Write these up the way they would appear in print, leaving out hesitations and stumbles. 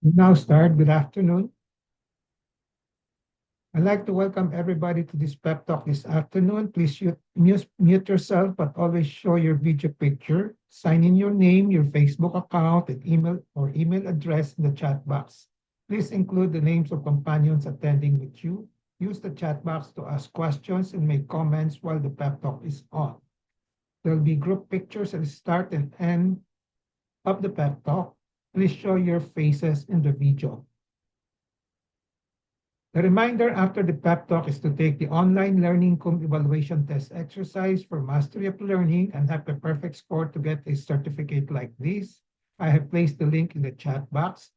We now start. Good afternoon. I'd like to welcome everybody to this pep talk this afternoon. Please mute yourself, but always show your video picture. Sign in your name, your Facebook account, and email address in the chat box. Please include the names of companions attending with you. Use the chat box to ask questions and make comments while the pep talk is on. There'll be group pictures at the start and end of the pep talk. Please show your faces in the video. The reminder after the pep talk is to take the online learning evaluation test exercise for mastery of learning and have the perfect score to get a certificate like this. I have placed the link in the chat box.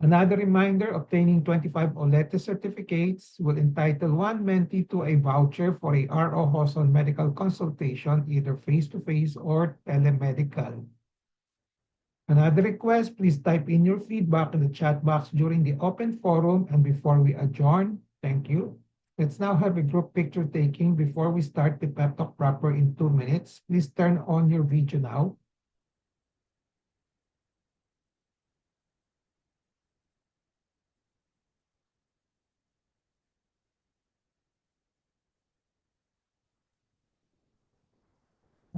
Another reminder, obtaining 25 OLETE certificates will entitle one mentee to a voucher for a RO Hoson medical consultation, either face-to-face or telemedical. Another request, please type in your feedback in the chat box during the open forum and before we adjourn. Thank you. Let's now have a group picture taking before we start the pep talk proper in 2 minutes. Please turn on your video now.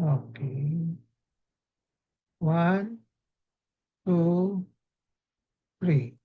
Okay. 1, 2, 3.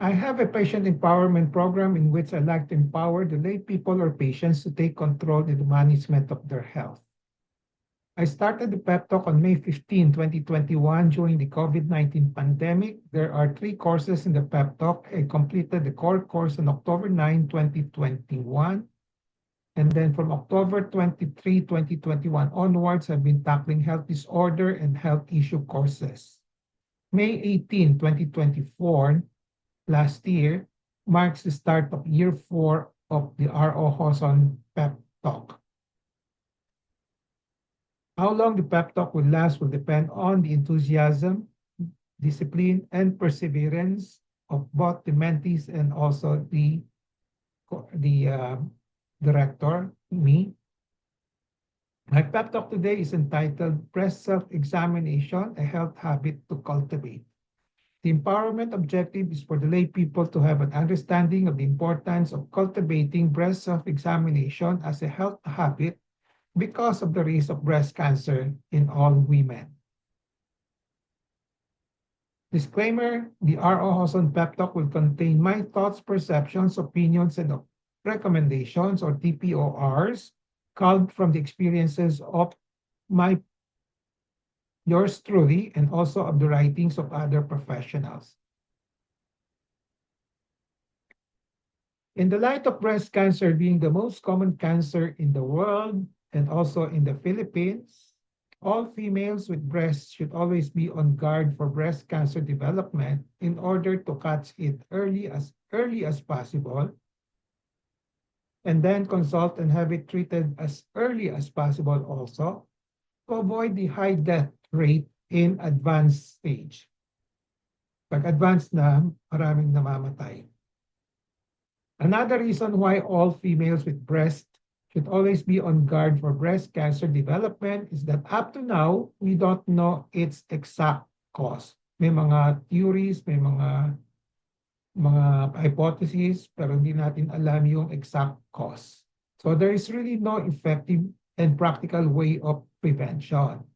I have a patient empowerment program in which I like to empower the lay people or patients to take control in the management of their health. I started the pep talk on May 15, 2021 during the COVID-19 pandemic. There are 3 courses in the pep talk. I completed the core course on October 9, 2021. And then from October 23, 2021 onwards, I've been tackling health disorder and health issue courses. May 18, 2024, last year, marks the start of year 4 of the RO Hoson pep talk. How long the pep talk will last will depend on the enthusiasm, discipline, and perseverance of both the mentees and also the director, me. My pep talk today is entitled Breast Self-Examination, a Health Habit to Cultivate. The empowerment objective is for the lay people to have an understanding of the importance of cultivating breast self-examination as a health habit because of the risk of breast cancer in all women. Disclaimer, the RO Hoson pep talk will contain my thoughts, perceptions, opinions, and recommendations, or TPORs, culled from the experiences of yours truly, and also of the writings of other professionals. In the light of breast cancer being the most common cancer in the world and also in the Philippines, all females with breasts should always be on guard for breast cancer development in order to catch it early as possible, and then consult and have it treated as early as possible also to avoid the high death rate in advanced stage. Pag advanced na, maraming namamatay. Another reason why all females with breast should always be on guard for breast cancer development is that up to now, we don't know its exact cause. May mga theories, may mga hypotheses, pero hindi natin alam yung exact cause. So there is really no effective and practical way of prevention.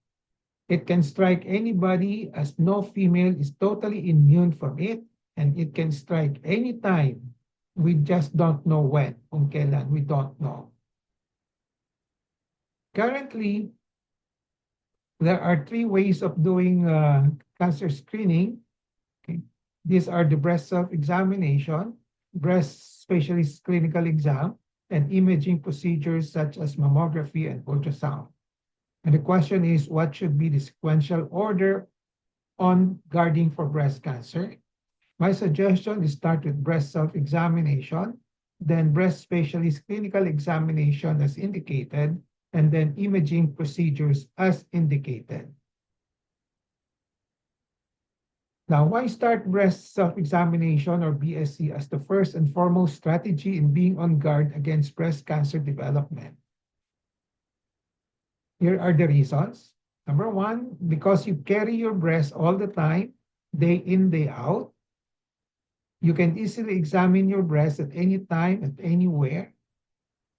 It can strike anybody, as no female is totally immune from it, and it can strike anytime. We just don't know when, kung kailan, we don't know. Currently, there are 3 ways of doing cancer screening. Okay. These are the breast self-examination, breast specialist clinical exam, and imaging procedures such as mammography and ultrasound. And the question is, what should be the sequential order on guarding for breast cancer? My suggestion is start with breast self-examination, then breast specialist clinical examination as indicated, and then imaging procedures as indicated. Now, why start breast self-examination or BSC as the first and foremost strategy in being on guard against breast cancer development? Here are the reasons. Number one, because you carry your breast all the time, day in, day out. You can easily examine your breast at any time, at anywhere.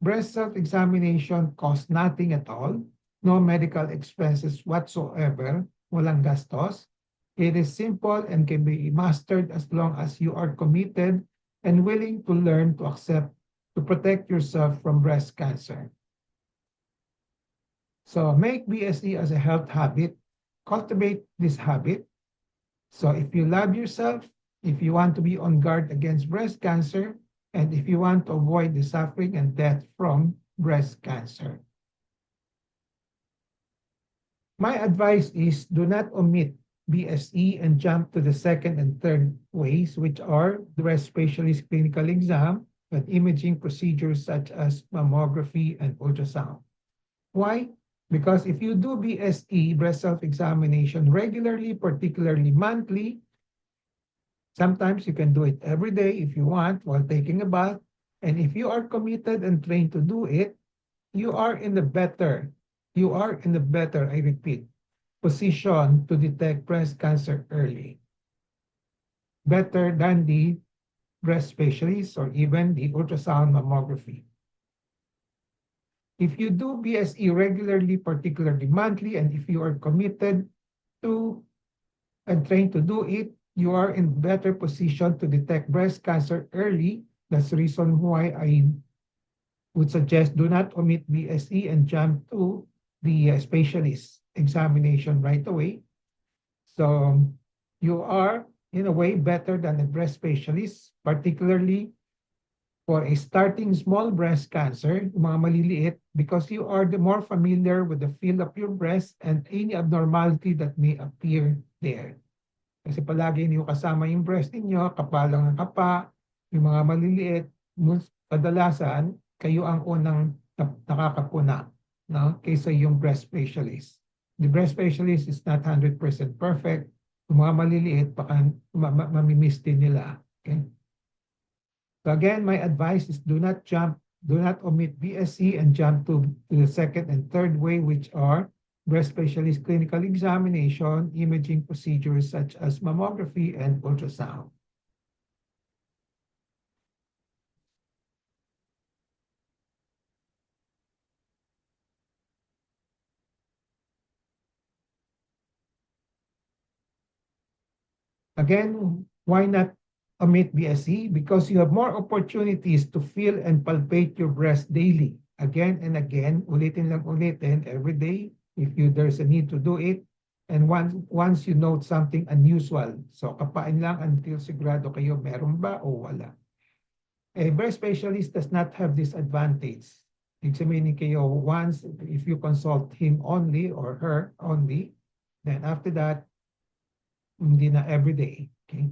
Breast self-examination costs nothing at all, no medical expenses whatsoever, walang gastos. It is simple and can be mastered as long as you are committed and willing to learn to accept, to protect yourself from breast cancer. So make BSE as a health habit, cultivate this habit. So if you love yourself, if you want to be on guard against breast cancer, and if you want to avoid the suffering and death from breast cancer. My advice is do not omit BSE and jump to the second and third ways, which are the breast specialist clinical exam and imaging procedures such as mammography and ultrasound. Why? Because if you do BSE, breast self-examination, regularly, particularly monthly, sometimes you can do it every day if you want while taking a bath. And if you are committed and trained to do it, you are in the better, I repeat, position to detect breast cancer early. Better than the breast specialist or even the ultrasound mammography. If you do BSE regularly, particularly monthly, and if you are committed to and trained to do it, you are in better position to detect breast cancer early. That's the reason why I would suggest do not omit BSE and jump to the specialist examination right away. So you are, in a way, better than a breast specialist, particularly for a starting small breast cancer, mga maliliit, because you are the more familiar with the feel of your breast and any abnormality that may appear there. Kasi palagi niyo kasama yung breast ninyo, kapalang ang kapa, yung mga maliliit, kadalasan, kayo ang unang nakakapuna, no? Kaysa yung breast specialist. The breast specialist is not 100% perfect. Yung mga maliliit, baka mamimiss din nila. Okay? So again, my advice is do not omit BSC and jump to the second and third way, which are breast specialist clinical examination, imaging procedures such as mammography and ultrasound. Again, why not omit BSE? Because you have more opportunities to feel and palpate your breast daily. Again and again, ulitin lang ulitin every day if there's a need to do it. And once you note something unusual, so kapain lang until sigurado kayo meron ba o wala. A breast specialist does not have this advantage. Ibig sabihin kayo, once if you consult him only or her only, then after that, hindi na everyday. Okay?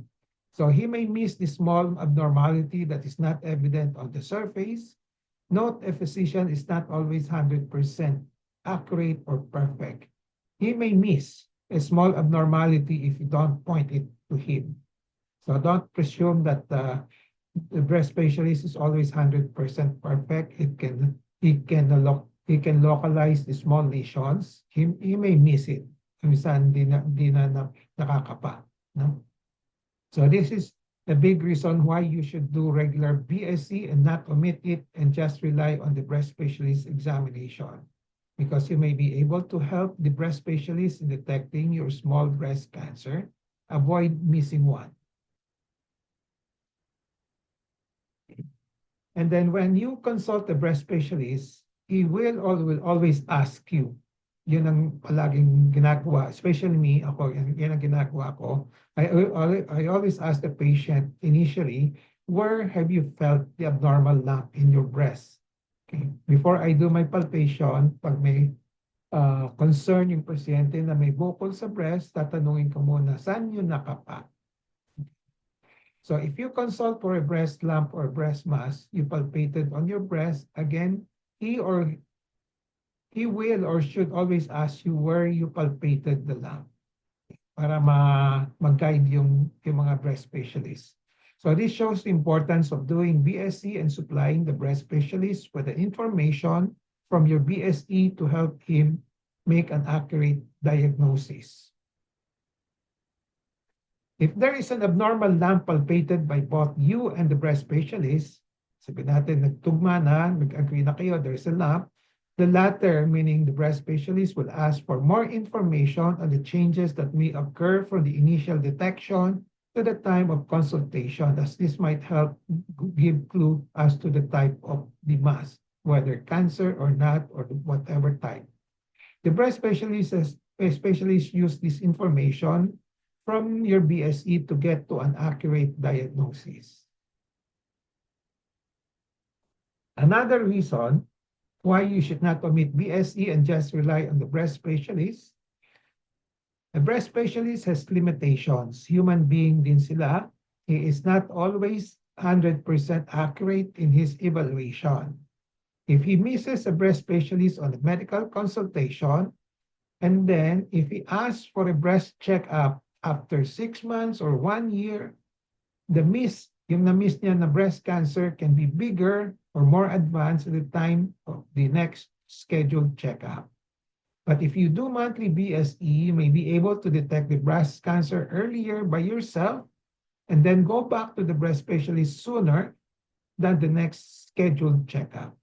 So he may miss the small abnormality that is not evident on the surface. Note a physician is not always 100% accurate or perfect. He may miss a small abnormality if you don't point it to him. So don't presume that the breast specialist is always 100% perfect. He can localize the small lesions. He may miss it. Minsan di na nakakapa. No? So this is the big reason why you should do regular BSC and not omit it and just rely on the breast specialist examination. Because you may be able to help the breast specialist in detecting your small breast cancer. Avoid missing one. And then when you consult the breast specialist, he will always ask you. Yun ang palaging ginagawa. Especially me, ako, yan ang ginagawa ko. I always ask the patient initially, where have you felt the abnormal lump in your breast? Okay. Before I do my palpation, pag may concern yung pasyente na may bukol sa breast, tatanungin ko muna, saan yun nakapa? So if you consult for a breast lump or breast mass, you palpated on your breast, again, he will or should always ask you where you palpated the lump para mag-guide yung mga breast specialists. So this shows the importance of doing BSE and supplying the breast specialist with the information from your BSE to help him make an accurate diagnosis. If there is an abnormal lump palpated by both you and the breast specialist, sabihin natin nagtugma na, nag-agree na kayo, there's a lump, the latter, meaning the breast specialist, will ask for more information on the changes that may occur from the initial detection to the time of consultation, as this might help give clue as to the type of the mass, whether cancer or not, or whatever type. The breast specialists use this information from your BSE to get to an accurate diagnosis. Another reason why you should not omit BSE and just rely on the breast specialist. A breast specialist has limitations. Human being din sila. He is not always 100% accurate in his evaluation. If he misses a breast specialist on a medical consultation, and then if he asks for a breast checkup after 6 months or 1 year, yung na-miss niya na breast cancer can be bigger or more advanced at the time of the next scheduled checkup. But if you do monthly BSE, you may be able to detect the breast cancer earlier by yourself and then go back to the breast specialist sooner than the next scheduled checkup.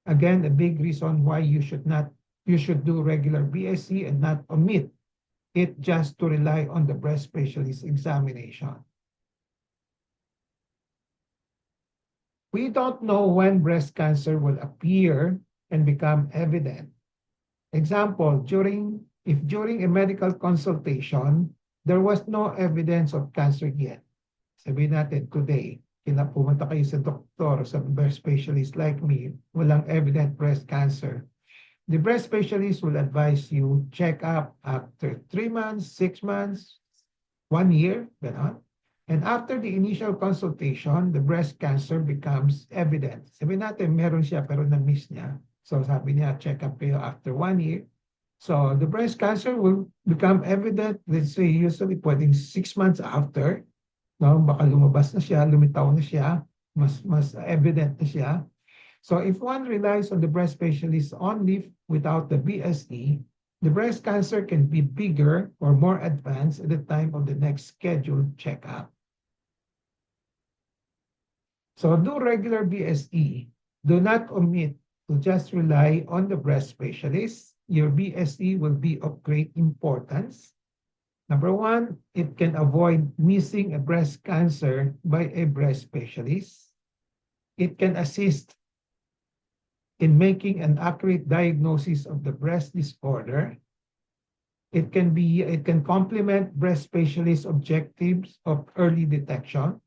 Again, a big reason why you should do regular BSE and not omit it just to rely on the breast specialist examination. We don't know when breast cancer will appear and become evident. Example, if during a medical consultation, there was no evidence of cancer yet. Sabihin natin today, pumunta kayo sa doktor, sa breast specialist like me, walang evident breast cancer. The breast specialist will advise you check up after 3 months, 6 months, 1 year, ganon. And after the initial consultation, the breast cancer becomes evident. Sabihin natin, meron siya pero na-miss niya. So sabi niya, check up kayo after 1 year. So the breast cancer will become evident, let's say, usually pwedeng 6 months after. No, baka lumabas na siya, lumitaw na siya, mas evident na siya. So if one relies on the breast specialist only without the BSE, the breast cancer can be bigger or more advanced at the time of the next scheduled checkup. So do regular BSE. Do not omit to just rely on the breast specialist. Your BSE will be of great importance. Number one, it can avoid missing a breast cancer by a breast specialist. It can assist in making an accurate diagnosis of the breast disorder. It can complement breast specialist objectives of early detection.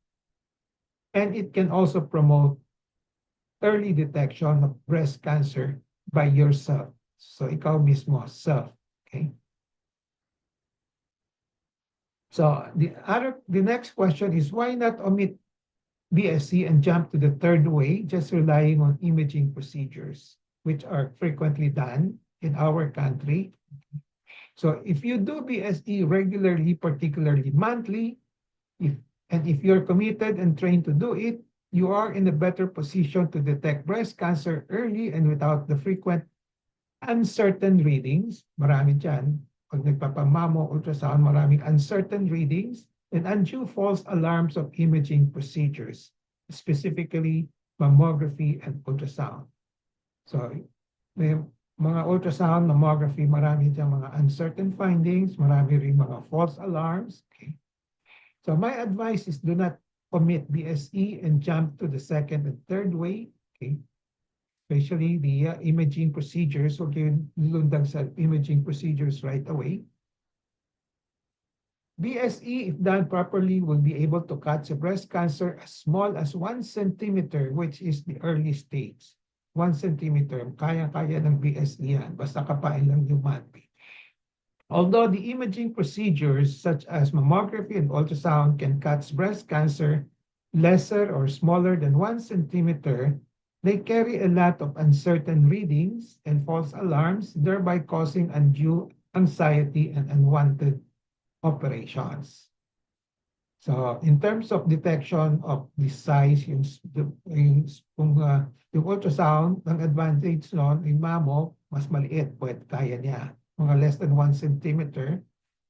And it can also promote early detection of breast cancer by yourself. So ikaw mismo, self. Okay. So the next question is, why not omit BSE and jump to the third way, just relying on imaging procedures, which are frequently done in our country? So if you do BSE regularly, particularly monthly, if you're committed and trained to do it, you are in a better position to detect breast cancer early and without the frequent uncertain readings. Marami dyan. Pag nagpapamamo, ultrasound, maraming uncertain readings and undue false alarms of imaging procedures, specifically mammography and ultrasound. So, may mga ultrasound, mammography, marami dyan mga uncertain findings, marami rin mga false alarms. Okay. So my advice is do not omit BSE and jump to the second and third way. Okay. Especially the imaging procedures, huwag yung lundag sa imaging procedures right away. BSE, if done properly, will be able to catch a breast cancer as small as 1 centimeter, which is the early stage. 1 centimeter, kaya-kaya ng BSE yan, basta kapain lang yung monthly. Although the imaging procedures such as mammography and ultrasound can catch breast cancer lesser or smaller than 1 centimeter, they carry a lot of uncertain readings and false alarms, thereby causing undue anxiety and unwanted operations. So in terms of detection of the size, yung ultrasound, ang advantage nun, yung mammo, mas maliit, pwede kaya niya. Mga less than 1 centimeter.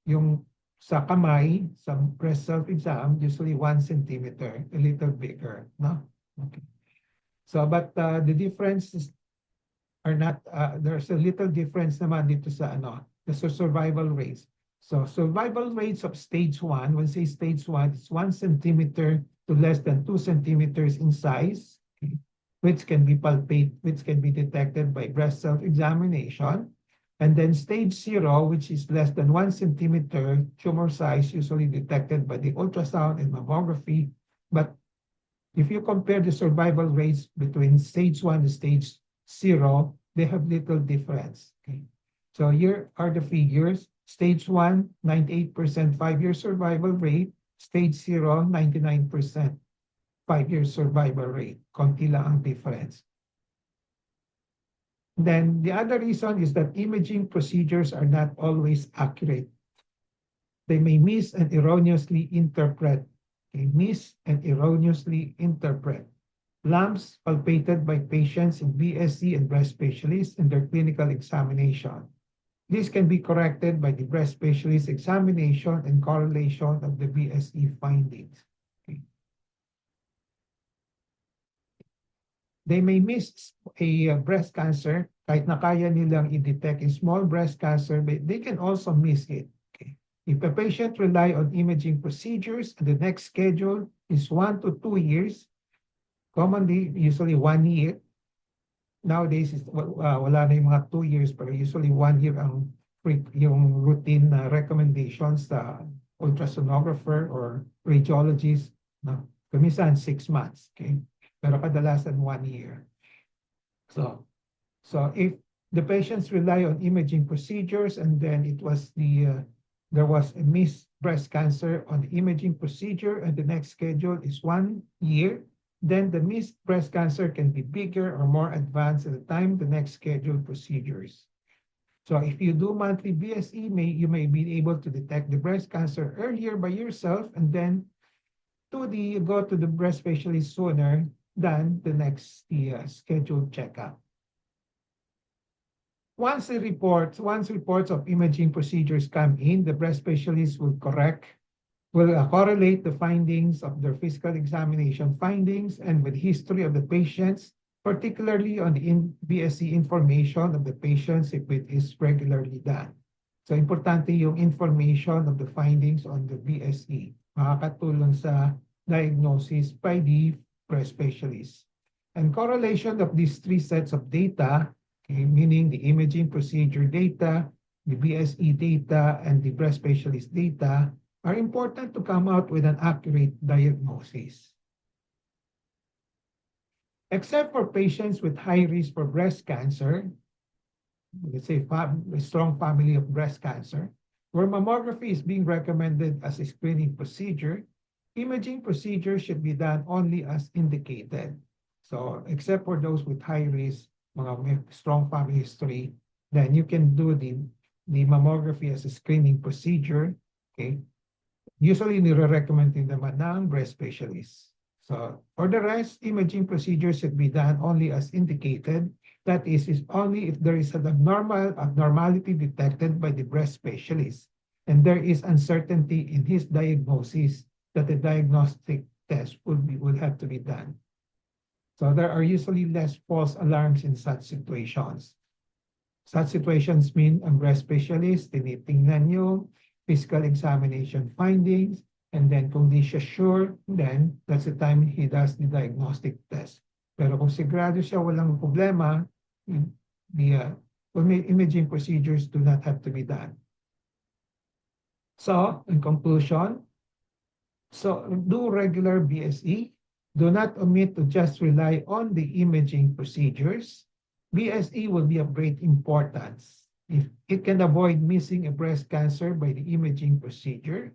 Yung sa kamay, sa breast self-exam, usually 1 centimeter, a little bigger. No? Okay. So, but the differences are not, there's a little difference naman dito sa the survival rates. So survival rates of stage 1, when say stage 1, it's 1 centimeter to less than 2 centimeters in size, okay, which can be palpated, which can be detected by breast self-examination. And then stage 0, which is less than 1 centimeter tumor size, usually detected by the ultrasound and mammography. But if you compare the survival rates between stage 1 and stage 0, they have little difference. Okay. So here are the figures. Stage 1, 98% 5-year survival rate. Stage 0, 99% 5-year survival rate. Konti lang ang difference. Then the other reason is that imaging procedures are not always accurate. They may miss and erroneously interpret. They miss and erroneously interpret lumps palpated by patients in BSC and breast specialists in their clinical examination. This can be corrected by the breast specialist examination and correlation of the BSE findings. Okay. They may miss a breast cancer, kahit na kaya nilang i-detect a small breast cancer, but they can also miss it. Okay. If a patient rely on imaging procedures and the next schedule is 1 to 2 years, commonly, usually 1 year, nowadays is wala na yung mga 2 years, pero usually 1 year ang yung routine na recommendations sa ultrasonographer or radiologist. No? Kumisan 6 months. Okay? Pero kadalasan 1 year. So if the patients rely on imaging procedures and then it was there was a missed breast cancer on the imaging procedure and the next schedule is 1 year, then the missed breast cancer can be bigger or more advanced at the time the next scheduled procedures. So if you do monthly BSE, you may be able to detect the breast cancer earlier by yourself and then go to the breast specialist sooner than the next scheduled checkup. Once reports of imaging procedures come in, the breast specialist will correlate the findings of their physical examination findings and with history of the patients, particularly on the BSC information of the patients if it is regularly done. So importante yung information of the findings on the BSE. Makakatulong sa diagnosis by the breast specialist. And correlation of these 3 sets of data, okay, meaning the imaging procedure data, the BSE data, and the breast specialist data, are important to come out with an accurate diagnosis. Except for patients with high risk for breast cancer, let's say a strong family of breast cancer, where mammography is being recommended as a screening procedure, imaging procedures should be done only as indicated. So except for those with high risk, mga strong family history, then you can do the mammography as a screening procedure, okay? Usually, nire-recommend din naman ng breast specialist. So, for the rest, imaging procedures should be done only as indicated. That is only if there is an abnormality detected by the breast specialist, and there is uncertainty in his diagnosis that the diagnostic test will have to be done. So, there are usually less false alarms in such situations. Such situations mean ang breast specialist, tinitingnan yung physical examination findings, and then kung di siya sure, then that's the time he does the diagnostic test. Pero kung sigurado siya walang problema, the imaging procedures do not have to be done. So, in conclusion, do regular BSE. Do not omit to just rely on the imaging procedures. BSE will be of great importance. If it can avoid missing a breast cancer by the imaging procedure,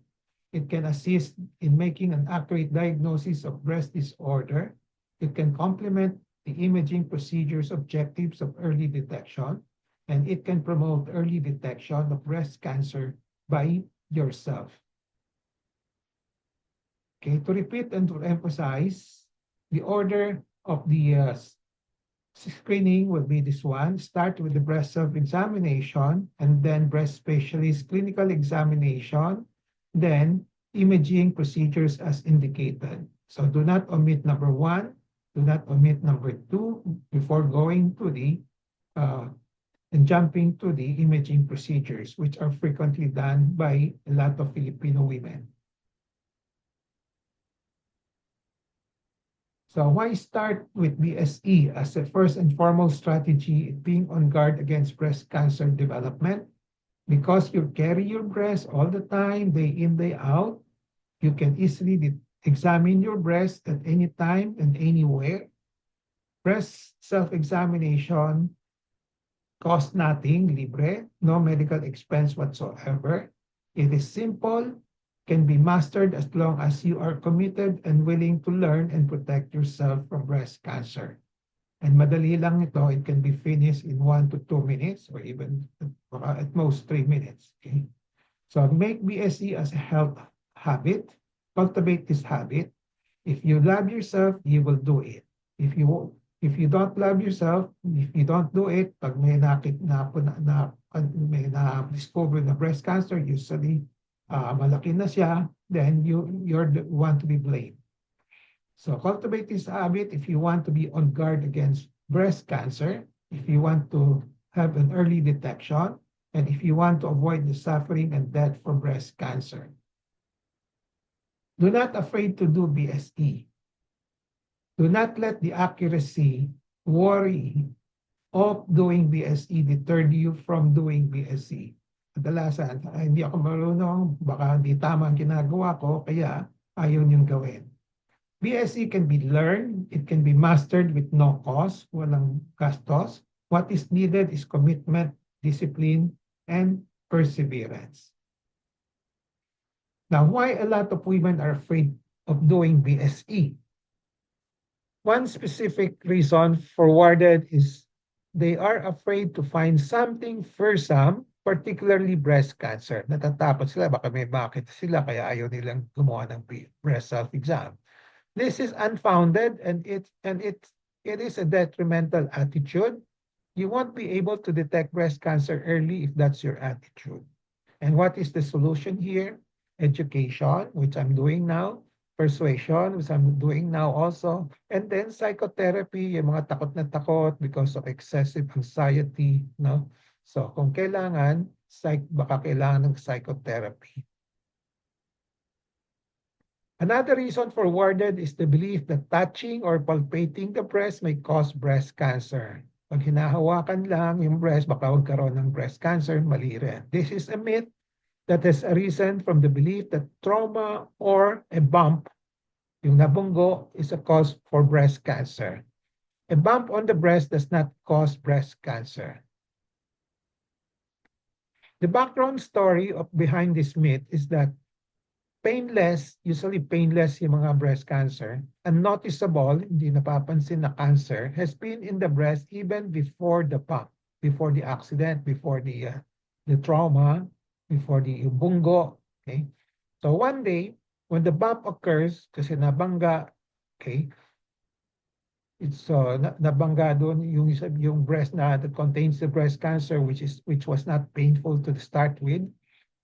It can assist in making an accurate diagnosis of breast disorder. It can complement the imaging procedures objectives of early detection, and it can promote early detection of breast cancer by yourself. Okay, to repeat and to emphasize, the order of the screening will be this one. Start with the breast self-examination, and then breast specialist clinical examination, then imaging procedures as indicated. So do not omit number one, do not omit number two before going to the and jumping to the imaging procedures, which are frequently done by a lot of Filipino women. So why start with BSE as a first and foremost strategy, being on guard against breast cancer development? Because you carry your breast all the time, day in, day out, you can easily examine your breast at any time and anywhere. Breast self-examination costs nothing, libre, no medical expense whatsoever. It is simple, can be mastered as long as you are committed and willing to learn and protect yourself from breast cancer. And madali lang ito, it can be finished in 1 to 2 minutes or even at most 3 minutes. Okay? So make BSE as a health habit. Cultivate this habit. If you love yourself, you will do it. If you don't love yourself, if you don't do it, pag may may na-discover na breast cancer, usually malaki na siya, then you're the one to be blamed. So cultivate this habit if you want to be on guard against breast cancer, if you want to have an early detection, and if you want to avoid the suffering and death from breast cancer. Do not afraid to do BSE. Do not let the accuracy, worry of doing BSE deter you from doing BSE. Kadalasan, hindi ako marunong, baka hindi tama ang ginagawa ko, kaya ayaw niyong gawin. BSE can be learned, it can be mastered with no cost, walang gastos. What is needed is commitment, discipline, and perseverance. Now, why a lot of women are afraid of doing BSE? One specific reason forwarded is they are afraid to find something fearsome, particularly breast cancer. Natatakot sila, baka may bakit sila, kaya ayaw nilang gumawa ng breast self-exam. This is unfounded and it is a detrimental attitude. You won't be able to detect breast cancer early if that's your attitude. And what is the solution here? Education, which I'm doing now. Persuasion, which I'm doing now also. And then psychotherapy, yung mga takot na takot because of excessive anxiety. No? So kung kailangan, baka kailangan ng psychotherapy. Another reason for warded is the belief that touching or palpating the breast may cause breast cancer. Pag hinahawakan lang yung breast, baka magkaroon ng breast cancer, mali rin. This is a myth that has arisen from the belief that trauma or a bump, yung nabunggo, is a cause for breast cancer. A bump on the breast does not cause breast cancer. The background story behind this myth is that usually painless yung mga breast cancer, unnoticeable, hindi napapansin na cancer, has been in the breast even before the bump, before the accident, before the trauma, before the bungo. Okay? So one day, when the bump occurs, kasi nabangga, okay, it's nabangga doon yung breast na that contains the breast cancer, which was not painful to start with.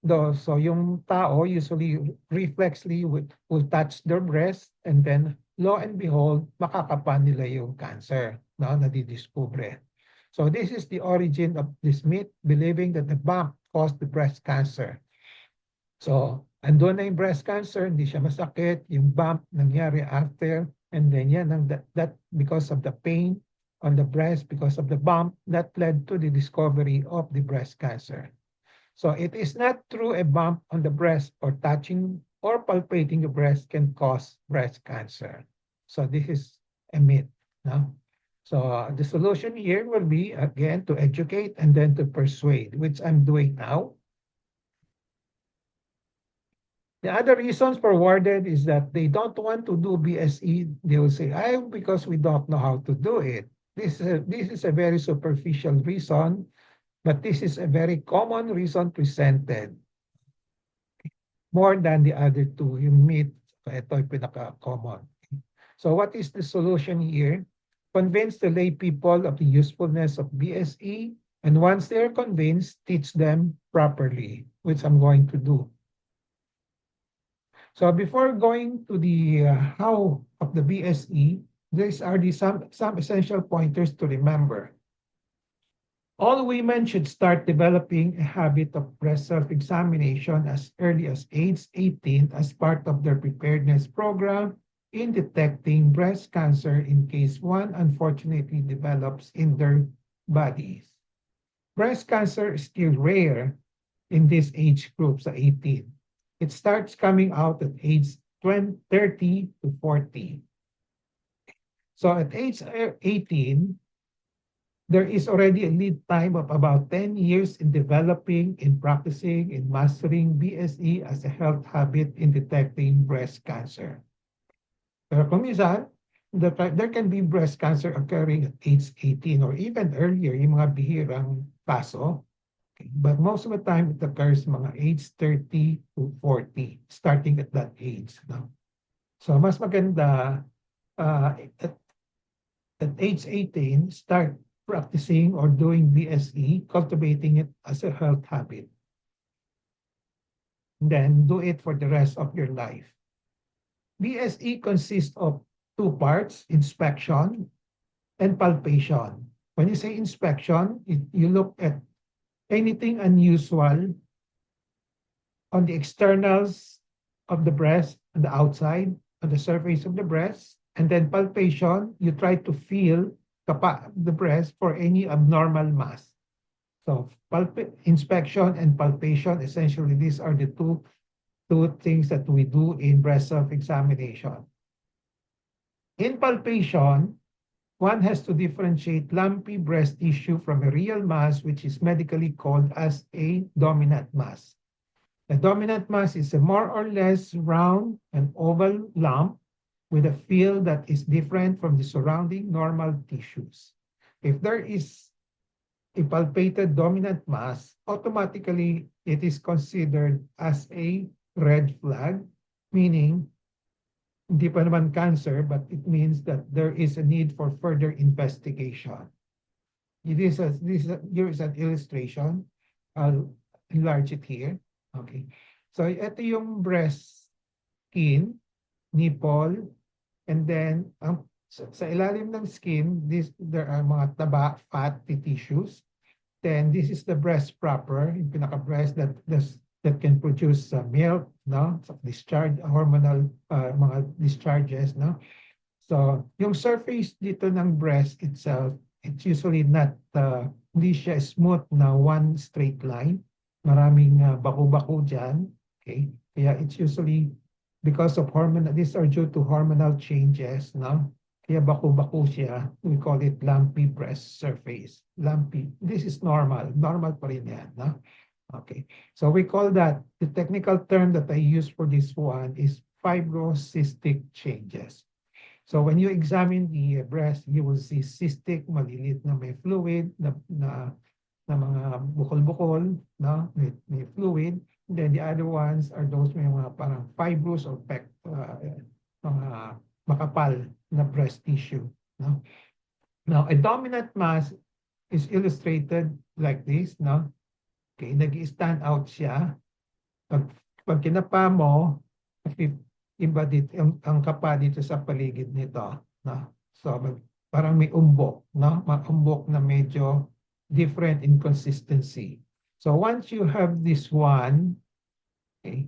So yung tao usually reflexly will touch their breast, and then lo and behold, makakapan nila yung cancer, no, nadidiscover. So this is the origin of this myth, believing that the bump caused the breast cancer. So andun na yung breast cancer, hindi siya masakit, yung bump nangyari after, and then yan, that because of the pain on the breast, because of the bump, that led to the discovery of the breast cancer. So it is not true a bump on the breast or touching or palpating the breast can cause breast cancer. So this is a myth. No? So the solution here will be, again, to educate and then to persuade, which I'm doing now. The other reasons forwarded is that they don't want to do BSE. They will say, "I because we don't know how to do it." This is a very superficial reason, but this is a very common reason presented more than the other two. Yung meet, ito yung pinaka-common. So what is the solution here? Convince the lay people of the usefulness of BSE, and once they're convinced, teach them properly, which I'm going to do. So before going to the how of the BSE, these are some essential pointers to remember. All women should start developing a habit of breast self-examination as early as age 18 as part of their preparedness program in detecting breast cancer in case one unfortunately develops in their bodies. Breast cancer is still rare in this age group, sa 18. It starts coming out at age 20, 30 to 40. So at age 18, there is already a lead time of about 10 years in developing, in practicing, in mastering BSE as a health habit in detecting breast cancer. Pero kung minsan, there can be breast cancer occurring at age 18 or even earlier, yung mga bihirang kaso. Okay. But most of the time, it occurs mga age 30 to 40, starting at that age. No? So mas maganda at age 18, start practicing or doing BSE, cultivating it as a health habit. Then do it for the rest of your life. BSE consists of two parts, inspection and palpation. When you say inspection, you look at anything unusual on the externals of the breast, on the outside, on the surface of the breast. And then palpation, you try to feel the breast for any abnormal mass. So inspection and palpation, essentially, these are the two things that we do in breast self-examination. In palpation, one has to differentiate lumpy breast tissue from a real mass, which is medically called as a dominant mass. A dominant mass is a more or less round and oval lump with a feel that is different from the surrounding normal tissues. If there is a palpated dominant mass, automatically it is considered as a red flag, meaning hindi pa naman cancer, but it means that there is a need for further investigation. Here is an illustration. I'll enlarge it here. Okay. So ito yung breast skin, nipple, and then sa ilalim ng skin, there are mga taba, fatty tissues. Then this is the breast proper, yung pinaka-breast that can produce milk, no? So discharge, hormonal mga discharges, no? So yung surface dito ng breast itself, it's usually not, hindi siya smooth na one straight line. Maraming baku-baku dyan. Okay? Kaya it's usually because of hormonal, these are due to hormonal changes, no? Kaya baku-baku siya. We call it lumpy breast surface. Lumpy. This is normal. Normal pa rin yan, no? Okay. So we call that, the technical term that I use for this one is fibrocystic changes. So when you examine the breast, you will see cystic, malilit na may fluid, na mga bukol-bukol, no? May fluid. Then the other ones are those may mga parang fibrous or mga makapal na breast tissue, no? Now, a dominant mass is illustrated like this, no? Okay, nag-stand out siya. Pag kinapa mo, iba dito, ang kapa dito sa paligid nito, no? So, parang may umbok, no? May umbok na medyo different in consistency. So once you have this one, okay,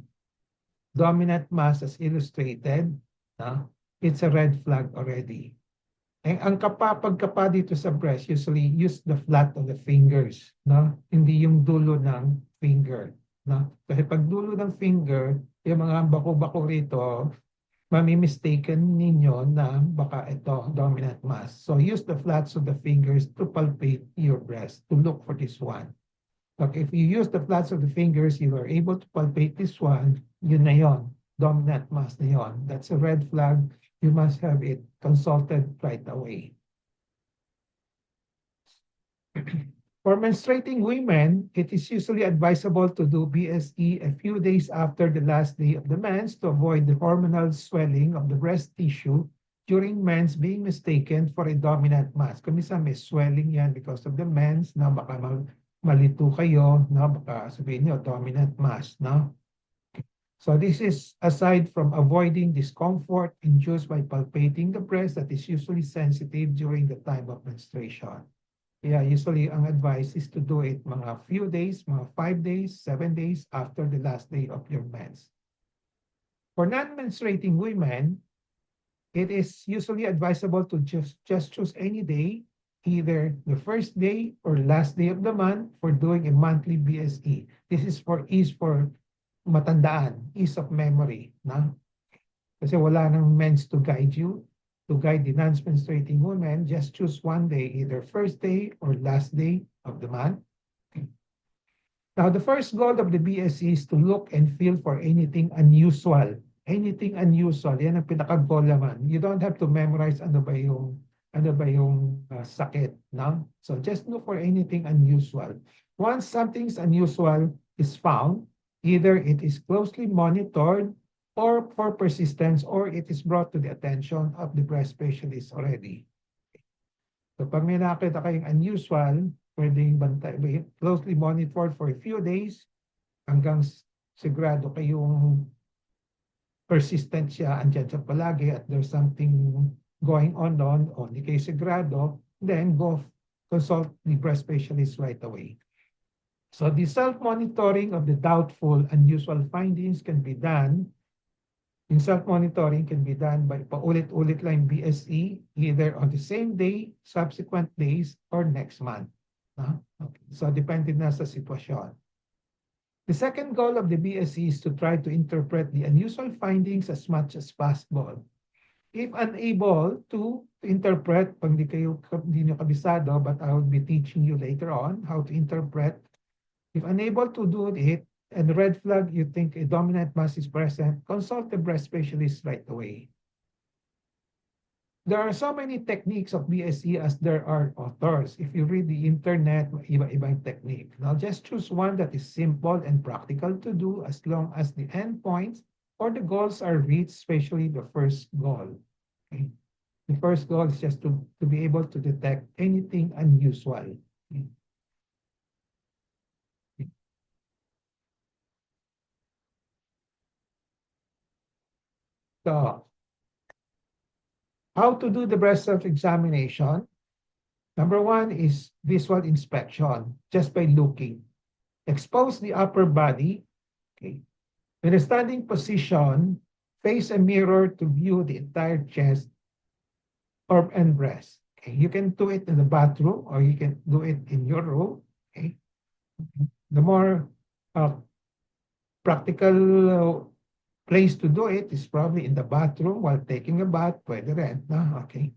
dominant mass as illustrated, it's a red flag already. Ang pagkapa dito sa breast, usually use the flat of the fingers, no? Hindi yung dulo ng finger, no? Kasi pag dulo ng finger, yung mga bako-bako rito, mami-mistaken ninyo na baka ito dominant mass. So use the flats of the fingers to palpate your breast, to look for this one. Like if you use the flats of the fingers, you are able to palpate this one, yun na yun. Dominant mass na yun. That's a red flag. You must have it consulted right away. For menstruating women, it is usually advisable to do BSE a few days after the last day of the mens to avoid the hormonal swelling of the breast tissue during mens being mistaken for a dominant mass. Kung minsan may swelling yan because of the mens, na baka malito kayo, na baka sabihin nyo, dominant mass, no? So this is aside from avoiding discomfort induced by palpating the breast that is usually sensitive during the time of menstruation. Yeah, usually ang advice is to do it mga few days, mga 5 days, 7 days after the last day of your mens. For non-menstruating women, it is usually advisable to just choose any day, either the first day or last day of the month for doing a monthly BSE. This is for ease for matandaan, ease of memory. Na? Kasi wala nang mens to guide you. To guide the non-menstruating woman, just choose one day, either first day or last day of the month. Okay. Now, the first goal of the BSE is to look and feel for anything unusual. Anything unusual, yan ang pinaka-goal naman. You don't have to memorize ano ba yung sakit, no? So just look for anything unusual. Once something's unusual is found, either it is closely monitored or for persistence, or it is brought to the attention of the breast specialist already. So pag may nakita kayong unusual, pwedeng closely monitored for a few days hanggang sigurado kayong persistent siya, andyan siya palagi at there's something going on o hindi kayo sigurado, then go consult the breast specialist right away. So the self-monitoring of the doubtful, unusual findings can be done. In self-monitoring can be done by paulit-ulit lang BSE, either on the same day, subsequent days, or next month. Okay. So depende na sa sitwasyon. The second goal of the BSE is to try to interpret the unusual findings as much as possible. If unable to interpret, pag hindi nyo kabisado, but I will be teaching you later on how to interpret. If unable to do it, and red flag, you think a dominant mass is present, consult the breast specialist right away. There are so many techniques of BSE as there are authors. If you read the internet, iba-ibang technique. Now just choose one that is simple and practical to do as long as the endpoints or the goals are reached, especially the first goal. Okay? The first goal is just to be able to detect anything unusual. Okay? So, how to do the breast self-examination? Number one is visual inspection, just by looking. Expose the upper body. Okay. In a standing position, face a mirror to view the entire chest and breast. Okay. You can do it in the bathroom or you can do it in your room. Okay. The more practical place to do it is probably in the bathroom while taking a bath. Pwede rin. No? Okay.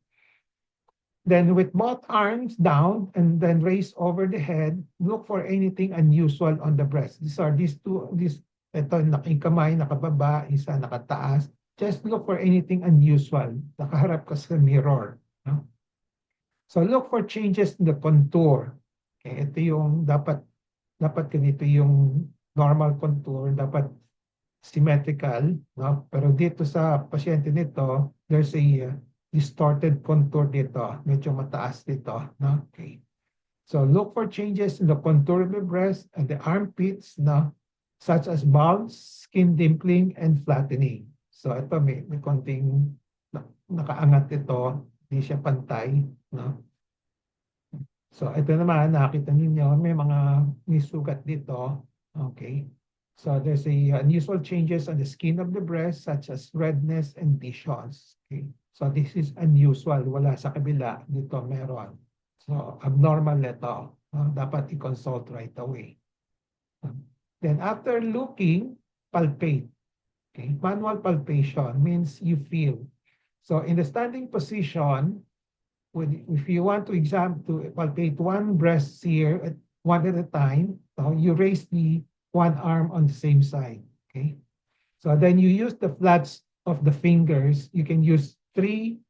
Then with both arms down and then raise over the head, look for anything unusual on the breast. Ito, kamay, nakababa, isa nakataas. Just look for anything unusual. Nakaharap ka sa mirror. No? So look for changes in the contour. Okay, ito yung dapat ganito yung normal contour, dapat symmetrical. No? Pero dito sa pasyente nito, there's a distorted contour dito, medyo mataas dito, no? Okay. So look for changes in the contour of the breast and the armpits, no? Such as bulge, skin dimpling, and flattening. So ito may konting nakaangat ito, hindi siya pantay, no? So ito naman, nakita niyo may sugat dito. Okay. So there's unusual changes on the skin of the breast such as redness and lesions. Okay. So this is unusual. Wala sa kabila. Dito meron. So abnormal ito. Dapat i-consult right away. Then after looking, palpate. Okay. Manual palpation means you feel. So in the standing position, if you want to palpate one breast here, one at a time. So you raise the one arm on the same side. Okay. So then you use the flats of the fingers. You can use two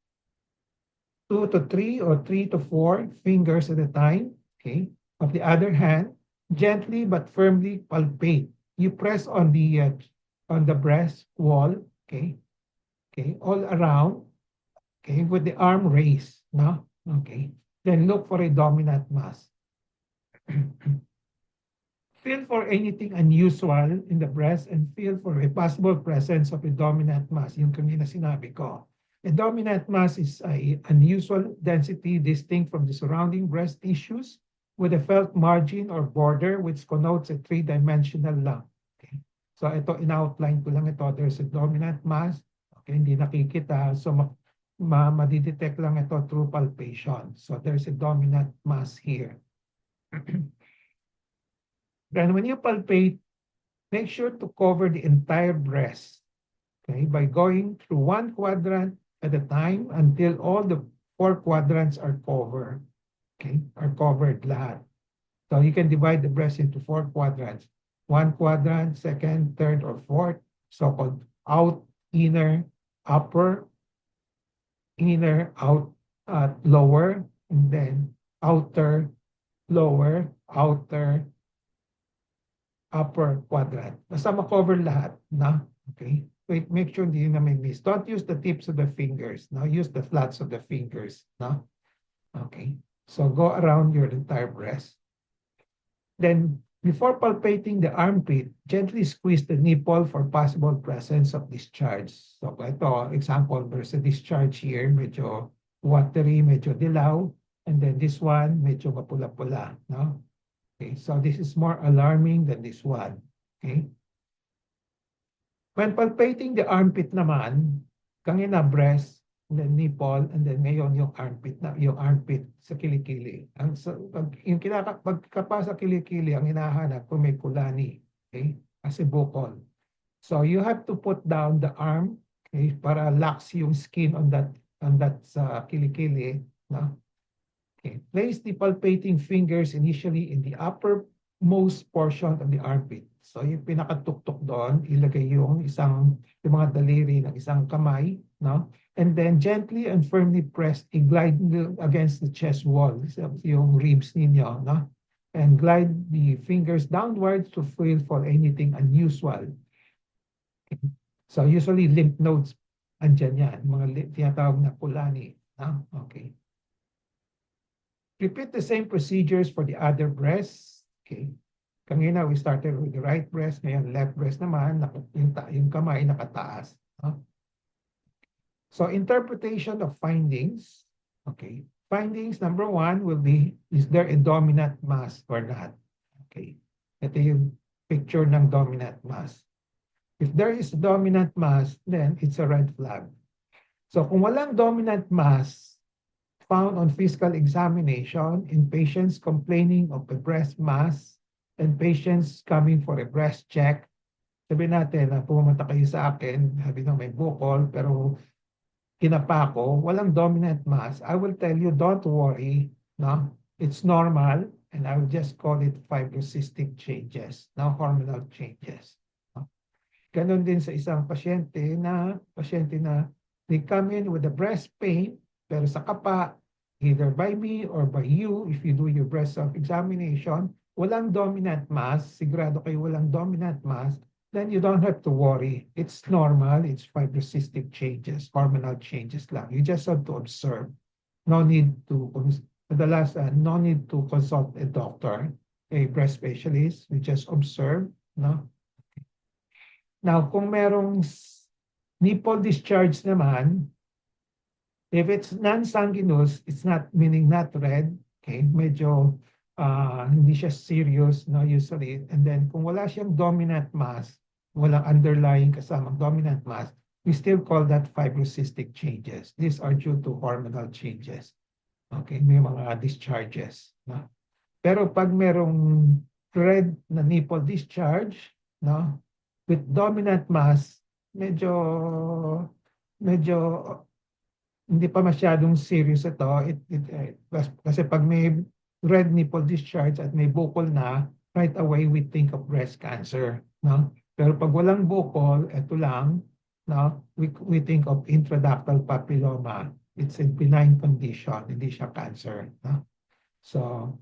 to three or three to four fingers at a time. Okay. Of the other hand, gently but firmly palpate. You press on the breast wall. Okay. Okay. All around. Okay. With the arm raised. No. Okay. Then look for a dominant mass. Feel for anything unusual in the breast and feel for a possible presence of a dominant mass. Yung kanina sinabi ko. A dominant mass is a unusual density distinct from the surrounding breast tissues with a felt margin or border which connotes a three-dimensional lump. Okay. So ito, in-outline ko lang ito. There's a dominant mass. Okay, hindi nakikita. So madidetect lang ito through palpation. So there's a dominant mass here. Then when you palpate, make sure to cover the entire breast, okay, by going through one quadrant at a time until all the four quadrants are covered, okay, are covered lahat. So you can divide the breast into four quadrants. One quadrant, second, third, or fourth, so-called out, inner, upper, inner, out, lower, and then outer, lower, outer, upper quadrant. Basta ma-cover lahat, na? Okay? Wait, make sure hindi na may miss. Don't use the tips of the fingers, no? Use the flats of the fingers, no? Okay. So go around your entire breast. Then, before palpating the armpit, gently squeeze the nipple for possible presence of discharge. So ito, example, there's a discharge here, medyo watery, medyo dilaw, and then this one, medyo mapula-pula, no? Okay, so this is more alarming than this one. Okay. When palpating the armpit naman, kanina breast, and then nipple, and then ngayon yung armpit sa kilikili. Pagkapa sa kilikili, ang hinahanap kung may kulani, okay, kasi bukol. So you have to put down the arm, okay, para lax yung skin on that sa kilikili, no? Okay. Place the palpating fingers initially in the uppermost portion of the armpit. So yung pinakatuktok doon, ilagay yung mga daliri ng isang kamay, no? And then gently and firmly press a glide against the chest wall, yung ribs ninyo, no? And glide the fingers downwards to feel for anything unusual. Okay. So usually lymph nodes, andyan yan, mga tinatawag na kulani, no? Okay. Repeat the same procedures for the other breasts. Okay. Kanina, we started with the right breast. Ngayon, left breast naman, yung kamay nakataas. Huh? So, interpretation of findings. Okay. Findings, number one will be, is there a dominant mass or not? Okay. Ito yung picture ng dominant mass. If there is a dominant mass, then it's a red flag. So, kung walang dominant mass, found on physical examination in patients complaining of a breast mass and patients coming for a breast check. Sabihin natin na pumunta kayo sa akin, sabi na may bukol, pero kinapa ko, walang dominant mass. I will tell you, don't worry. No? It's normal, and I will just call it fibrocystic changes, no hormonal changes. No? Ganon din sa isang pasyente na they come in with a breast pain, pero sa kapa, either by me or by you, if you do your breast self-examination, walang dominant mass, sigurado kayo walang dominant mass, then you don't have to worry. It's normal, it's fibrocystic changes, hormonal changes lang. You just have to observe. No need to, no need to consult a doctor, a breast specialist. You just observe, no? Now, kung merong nipple discharge naman, if it's non-sanguinous, it's not, meaning not red, okay, medyo hindi siya serious, no, usually. And then kung wala siyang dominant mass, walang underlying kasamang dominant mass, we still call that fibrocystic changes. These are due to hormonal changes. Okay, may mga discharges, no? Pero pag merong red na nipple discharge, no, with dominant mass, medyo hindi pa masyadong serious ito. Kasi pag may red nipple discharge at may bukol na, right away we think of breast cancer. No? Pero pag walang bukol, ito lang, no? We think of intraductal papilloma. It's a benign condition, hindi siya cancer. No? So,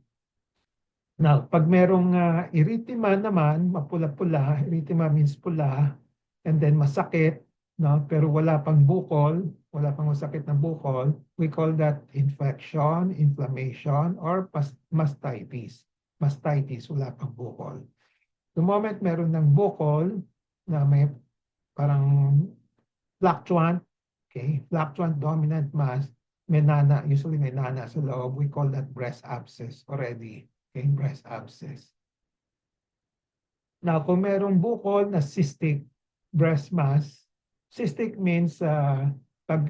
now, pag merong erythema naman, mapula-pula, erythema means pula, and then masakit, no? Pero wala pang bukol, wala pang masakit na bukol, we call that infection, inflammation, or mastitis. Mastitis, wala pang bukol. The moment meron ng bukol na may parang fluctuant, okay, fluctuant dominant mass, may nana, usually may nana sa loob, we call that breast abscess already. Okay, breast abscess. Now, kung merong bukol na cystic breast mass, cystic means pag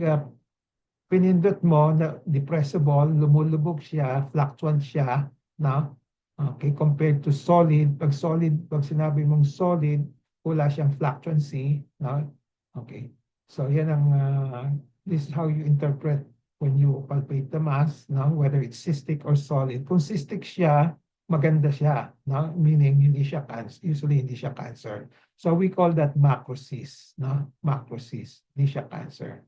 pinindot mo na depressible, lumulubog siya, fluctuant siya, no? Okay, compared to solid, pag sinabi mong solid, wala siyang fluctuancy, no? Okay. So yan ang this is how you interpret when you palpate the mass, no? Whether it's cystic or solid. Kung cystic siya, maganda siya, no? Meaning hindi siya cancer, usually hindi siya cancer. So we call that macrocyst, no? Macrocyst, hindi siya cancer.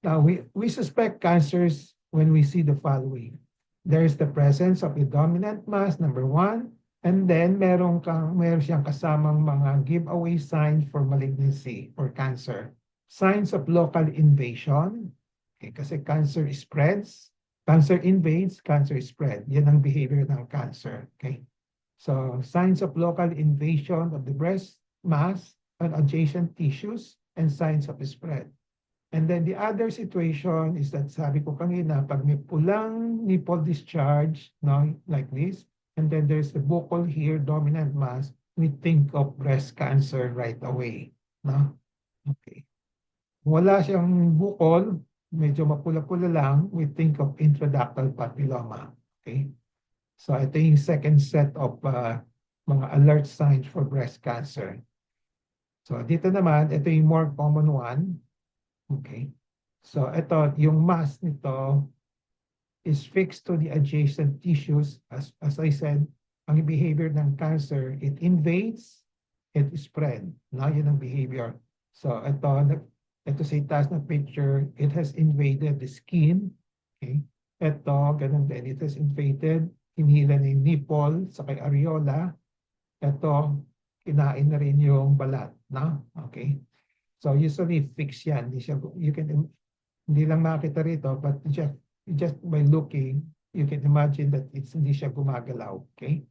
Now, we suspect cancers when we see the following. There is the presence of a dominant mass, number one, and then meron siyang kasamang mga giveaway signs for malignancy or cancer. Signs of local invasion, okay, kasi cancer spreads, cancer invades, cancer spread. Yan ang behavior ng cancer, okay? So, signs of local invasion of the breast mass and adjacent tissues and signs of spread. And then the other situation is that sabi ko kanina, pag may pulang nipple discharge, no, like this, and then there's the buccal here, dominant mass, we think of breast cancer right away. No? Okay. Wala siyang bukol, medyo mapula-pula lang, we think of intraductal papilloma. Okay. So ito yung second set of mga alert signs for breast cancer. So dito naman, ito yung more common one. Okay. So ito, yung mass nito is fixed to the adjacent tissues. As I said, ang behavior ng cancer, it invades, it spread. No, yun ang behavior. So ito sa itaas na picture, it has invaded the skin. Okay. Ito, ganun din. It has invaded, hinila na yung nipple, sa kay areola. Ito, kinain na rin yung balat. No? Okay. So usually fix yan. Hindi lang makita rito, but just by looking, you can imagine that hindi siya gumagalaw. Okay?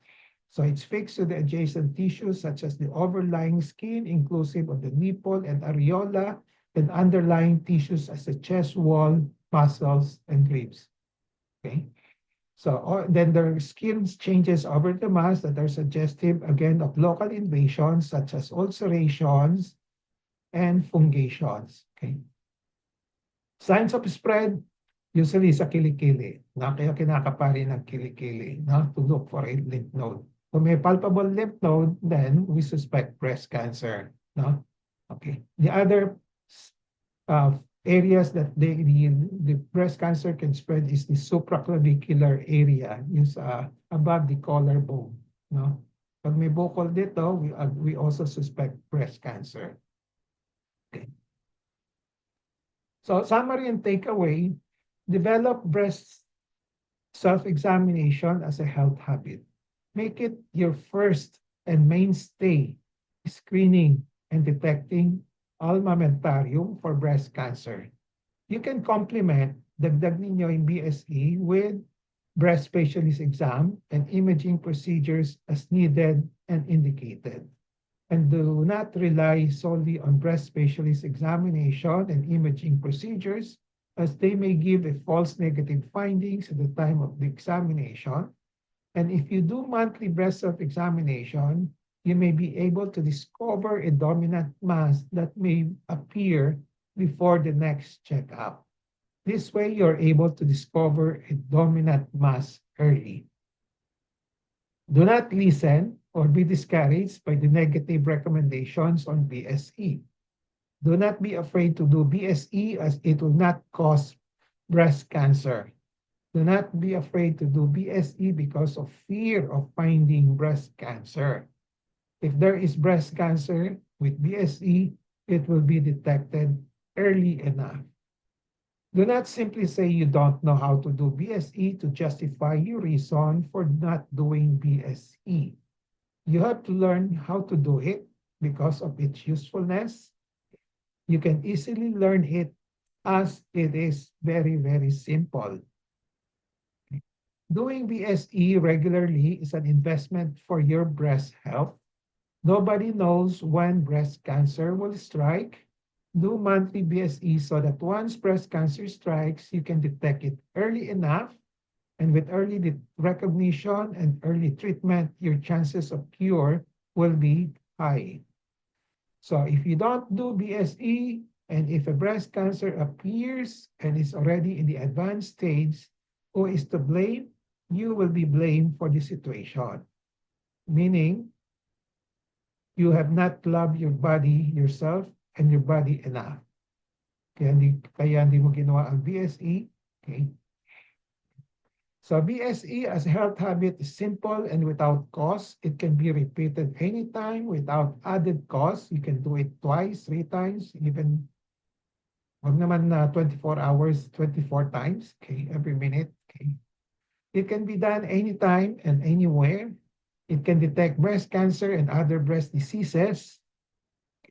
So it's fixed to the adjacent tissues such as the overlying skin, inclusive of the nipple and areola, and underlying tissues as the chest wall, muscles, and ribs. Okay? So then there are skin changes over the mass that are suggestive, again, of local invasions such as ulcerations, and fungations. Okay. Signs of spread, usually sa kilikili. Na kaya kinakapari ng kilikili, no? To look for a lymph node. Kung may palpable lymph node, then we suspect breast cancer. No? Okay. The other areas that the breast cancer can spread is the supraclavicular area, yung above the collarbone. No? Pag may bukol dito, we also suspect breast cancer. Okay. So summary and takeaway, develop breast self-examination as a health habit. Make it your first and mainstay screening and detecting armamentarium for breast cancer. You can complement, dagdag ninyo yung BSE with breast specialist exam and imaging procedures as needed and indicated. And do not rely solely on breast specialist examination and imaging procedures, as they may give a false negative findings at the time of the examination. And if you do monthly breast self-examination, you may be able to discover a dominant mass that may appear before the next checkup. This way, you're able to discover a dominant mass early. Do not listen or be discouraged by the negative recommendations on BSE. Do not be afraid to do BSE, as it will not cause breast cancer. Do not be afraid to do BSE because of fear of finding breast cancer. If there is breast cancer with BSE, it will be detected early enough. Do not simply say you don't know how to do BSE to justify your reason for not doing BSE. You have to learn how to do it because of its usefulness. You can easily learn it as it is very, very simple. Doing BSE regularly is an investment for your breast health. Nobody knows when breast cancer will strike. Do monthly BSE so that once breast cancer strikes, you can detect it early enough. And with early recognition and early treatment, your chances of cure will be high. So if you don't do BSE, and if a breast cancer appears and is already in the advanced stage, who is to blame? You will be blamed for the situation. Meaning, you have not loved your body, yourself, and your body enough. Kaya hindi mo ginawa ang BSE. Okay? So BSE as a health habit is simple and without cost. It can be repeated anytime without added cost. You can do it twice, 3 times, even wag naman na 24 hours, 24 times, okay, every minute. Okay. It can be done anytime and anywhere. It can detect breast cancer and other breast diseases.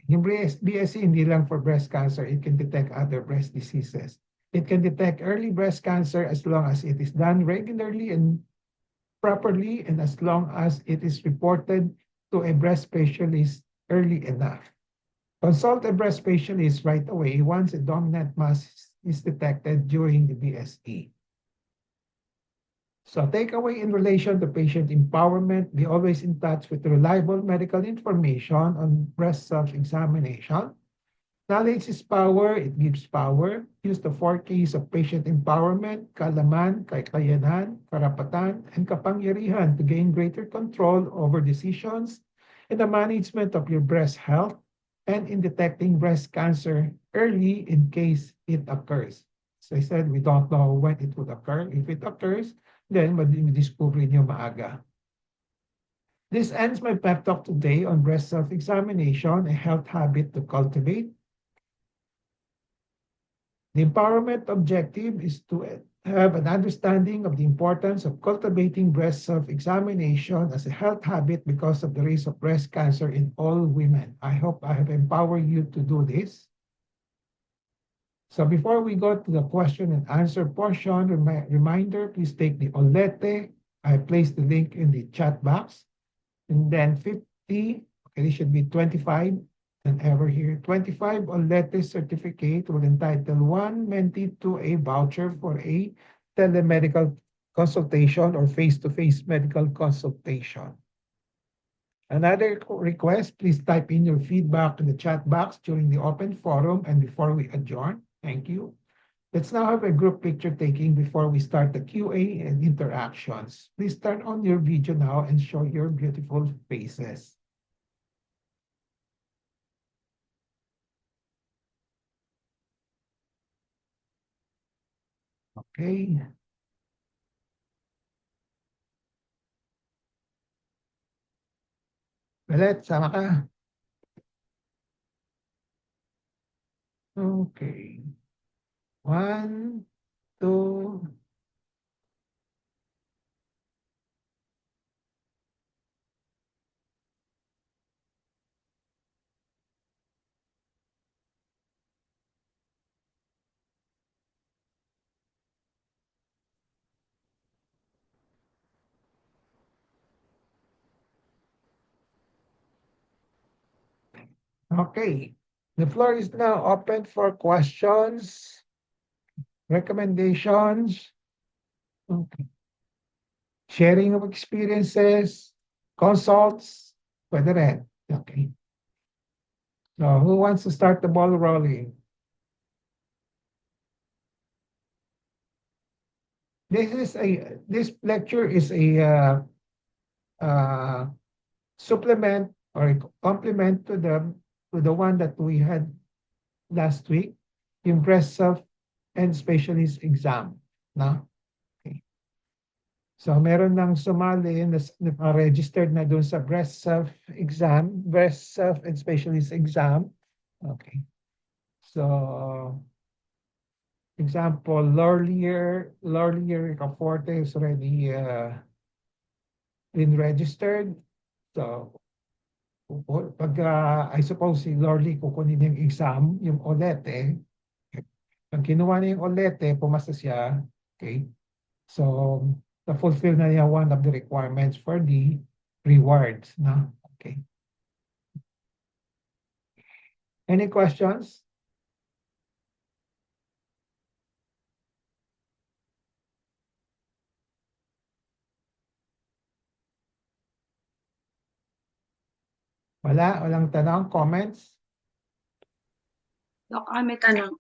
Yung BSE hindi lang for breast cancer, it can detect other breast diseases. It can detect early breast cancer as long as it is done regularly and properly and as long as it is reported to a breast specialist early enough. Consult a breast specialist right away once a dominant mass is detected during the BSE. So takeaway in relation to patient empowerment, be always in touch with reliable medical information on breast self-examination. Knowledge is power, it gives power. Use the 4 Ks of patient empowerment, kaalaman, kakayanan, karapatan, and kapangyarihan to gain greater control over decisions in the management of your breast health and in detecting breast cancer early in case it occurs. As I said, we don't know when it would occur. If it occurs, then madiscover nyo maaga. This ends my pep talk today on breast self-examination, a health habit to cultivate. The empowerment objective is to have an understanding of the importance of cultivating breast self-examination as a health habit because of the risk of breast cancer in all women. I hope I have empowered you to do this. So before we go to the question and answer portion, reminder, please take the Olete. I placed the link in the chat box. And then 50, okay, it should be 25 and ever here. 25 Olete certificate will entitle one mentee to a voucher for a telemedical consultation or face-to-face medical consultation. Another request, please type in your feedback in the chat box during the open forum and before we adjourn. Thank you. Let's now have a group picture taking before we start the QA and interactions. Please turn on your video now and show your beautiful faces. Okay. Belet, sama ka. Okay. 1, 2, okay. The floor is now open for questions, recommendations, okay. Sharing of experiences, consults, pwede rin. Okay. So who wants to start the ball rolling? This lecture is a uh, supplement or a complement to the one that we had last week, yung breast self and specialist exam. No? Okay. So meron ng sumali na registered na doon sa breast self-exam, breast self and specialist exam. Okay. So, example, Lorlier Caforte is already been registered. So, pag I suppose si Lorly kukunin yung exam, yung OLETE. Pag kinuha niya yung OLETE, pumasa siya. Okay. So, na-fulfill na niya one of the requirements for the rewards. No? Okay. Any questions? Wala? Walang tanong? Comments? Dok, may tanong.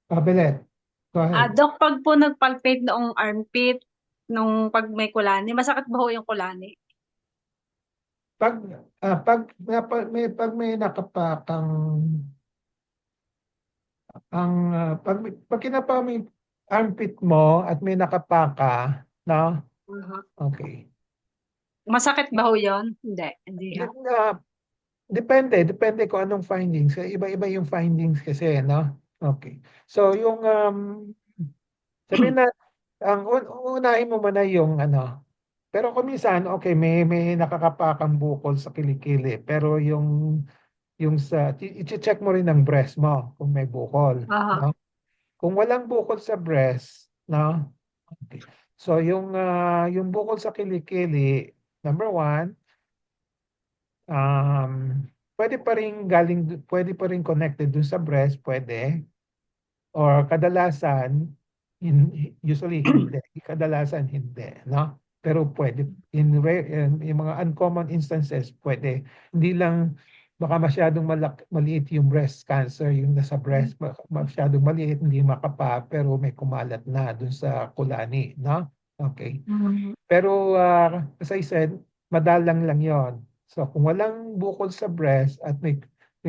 Pabelet. Go ahead. Dok, pag po nagpalpate noong armpit, nung pag may kulani, masakit ba ho yung kulani? Pag, pag may nakapakang pag kinapa mo yung armpit mo at may nakapaka, no? Uh-huh. Okay. Masakit ba ho yun? Hindi, hindi ha. Depende kung anong findings. Iba-iba yung findings kasi, no? Okay. So, yung, sabihin na, unahin mo muna yung, pero kung minsan, okay, may nakakapakang bukol sa kilikili, pero i-check mo rin ang breast mo kung may bukol, Aha. no? Kung walang bukol sa breast, no? Okay. So, yung bukol sa kilikili, number one, um, pwede pa rin connected dun sa breast, pwede. Or kadalasan, usually hindi. Kadalasan hindi, no? Pero pwede. In mga uncommon instances, pwede. Hindi lang baka masyadong maliit yung breast cancer, yung nasa breast, masyadong maliit, hindi makapa, pero may kumalat na dun sa kulani, no? Okay. Mm. Pero as I said, madalang lang yon. So kung walang bukol sa breast at may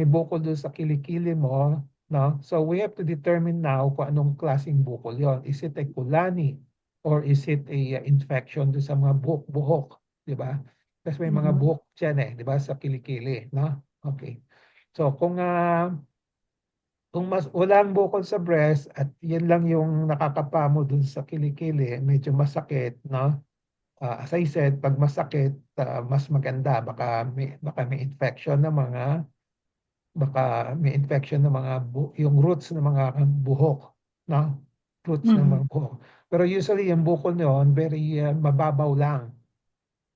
bukol doon sa kilikili mo, no? So we have to determine now kung anong klaseng bukol yon. Is it a kulani or is it a infection doon sa mga buhok-buhok, di ba? Kasi may mga Mhm. buhok diyan di ba, sa kilikili, no? Okay. So kung walang bukol sa breast at yan lang yung nakakapa mo dun sa kilikili, medyo masakit, no? As I said, pag masakit, mas maganda. Baka may infection ng yung roots ng mga buhok, no? Roots ng Mhm. mga buhok. Pero usually, yung bukol noon, very mababaw lang.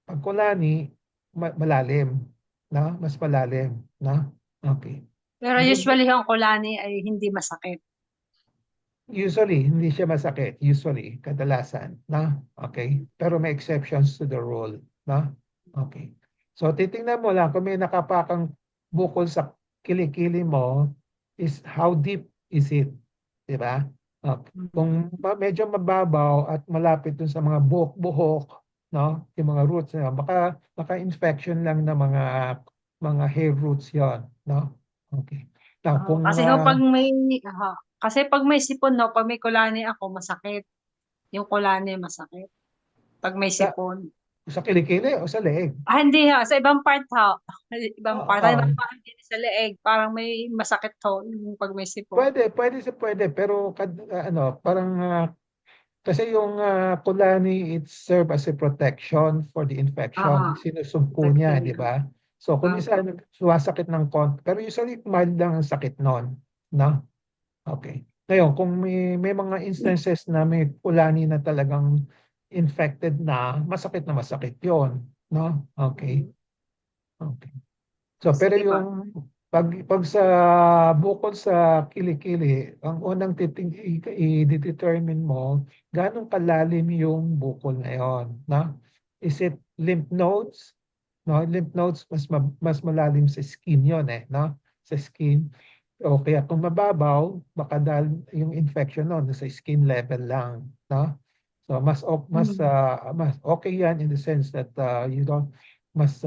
Pag kulani, malalim, no? Mas malalim, no? Okay. Pero usually ang kulani ay hindi masakit. Usually, hindi siya masakit. Usually, kadalasan. Na? Okay? Pero may exceptions to the rule. Na? Okay. So, titingnan mo lang kung may nakapakang bukol sa kilikili mo is how deep is it? Diba? Okay. Mhm. Kung medyo mababaw at malapit dun sa mga buhok-buhok, no? Yung mga roots na baka infection lang ng mga hair roots 'yon, no? Okay. Now, kung Kasi ho pag may kasi pag may sipon no, pag may kulani ako masakit. Yung kulani masakit pag may sa sipon. sa kilikili o sa leeg? Hindi ha, sa ibang part ha. Ibang part. Oo. Halimbawa, parang hindi sa leeg, parang may masakit ho yung pag may sipon. Pwede, pero parang kasi yung Kulani it serve as a protection for the infection. Aha, Sinusumpo niya, infection di yan. ba? So kung Opo. minsan sumasakit ng konti, pero usually mild lang ang sakit noon, no? Okay. Ngayon, kung may mga instances na may Kulani na talagang infected na masakit 'yon, no? Okay. Mm. Okay. So, pero Sige pa. yung pag sa bukod sa kilikili, ang unang i-determine mo, gaano kalalim yung bukol na yon, no? Is it lymph nodes? No, lymph nodes mas malalim sa skin yon no? Sa skin. O kaya kung mababaw, baka dahil yung infection nun sa skin level lang, no? So Mm. mas okay yan in the sense that you don't mas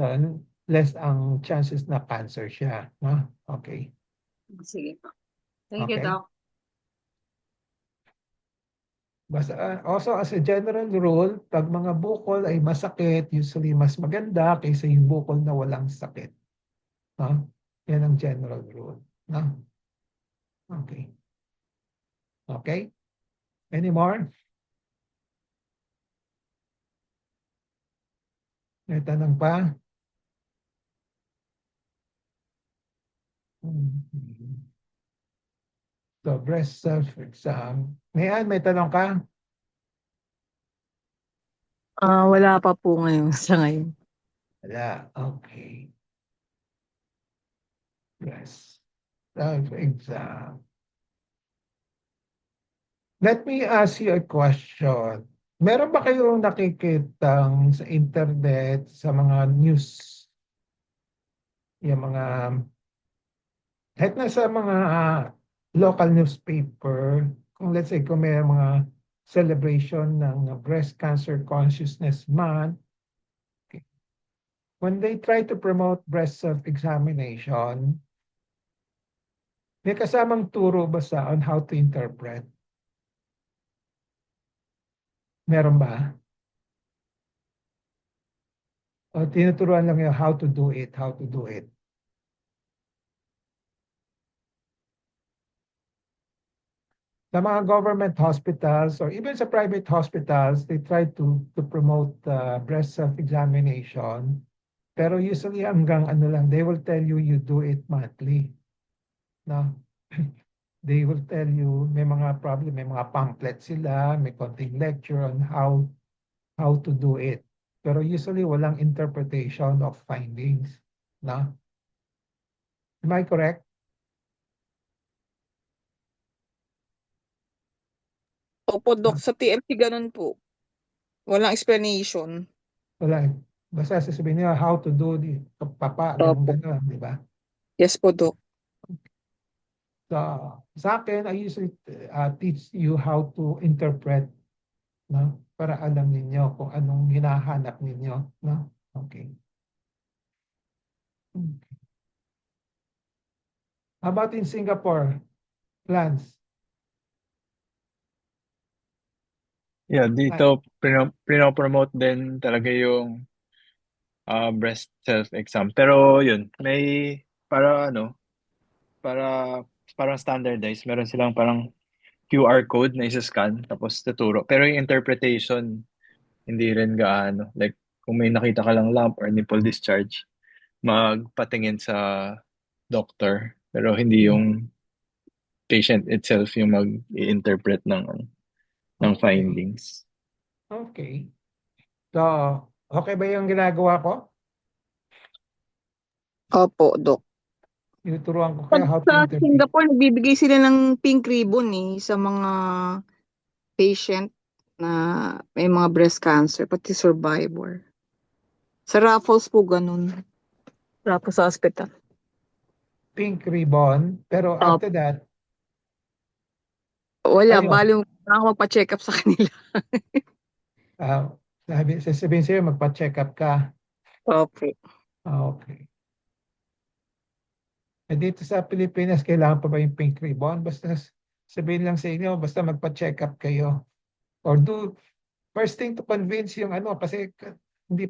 less ang chances na cancer siya, no? Okay. Sige pa. Thank you, Okay. Doc. Basta, also as a general rule, pag mga bukol ay masakit, usually mas maganda kaysa yung bukol na walang sakit. No? Yan ang general rule. No? Okay. Okay? Any more? May tanong pa? So, breast self-exam. May tanong ka? Wala pa po ngayon sa ngayon. Wala. Okay. Breast self-exam. Let me ask you a question. Meron ba kayong nakikitang sa internet, sa mga news, yung mga, kahit na sa mga local newspaper, kung let's say kung may mga celebration ng Breast Cancer Consciousness Month, okay, when they try to promote breast self-examination, may kasamang turo ba sa on how to interpret? Meron ba? O tinuturuan lang yung how to do it, how to do it. Sa mga government hospitals or even sa private hospitals, they try to promote breast self-examination. Pero usually hanggang ano lang, they will tell you you do it monthly. No? They will tell you may mga problem, may mga pamphlet sila, may konting lecture on how to do it. Pero usually walang interpretation of findings. No? Am I correct? Opo, Dok, sa TLC ganun po. Walang explanation. Wala. Basta sasabihin niya how to do the papa, ganun Opo. ganun, di ba? Yes po, Dok. Sa akin, I usually teach you how to interpret, no? Para alam ninyo kung anong hinahanap ninyo, no? Okay. How about in Singapore? Plans? Yeah, dito pinopromote din talaga yung breast self-exam. Pero yun, may para para parang standardized. Meron silang parang QR code na isa-scan tapos tuturo. Pero yung interpretation, hindi rin gaano. Like, kung may nakita ka lang lump or nipple discharge, magpatingin sa doctor. Pero hindi yung patient itself yung mag-interpret ng Okay. findings. Okay. So, okay ba yung ginagawa ko? Opo, Dok. Tinuturuan ko Pag kayo how to sa interpret. Singapore, nagbibigay sila ng pink ribbon sa mga patient na may mga breast cancer, pati survivor. Sa Raffles po ganun. Raffles Hospital. Pink ribbon, pero after that, Wala, ayun, bali ako magpa-check up sa kanila. sasabihin sa'yo, magpa-check up ka. Opo. Okay. Dito sa Pilipinas, kailangan pa ba yung pink ribbon? Basta sabihin lang sa inyo, basta magpa-check up kayo. Or do, first thing to convince yung ano, kasi hindi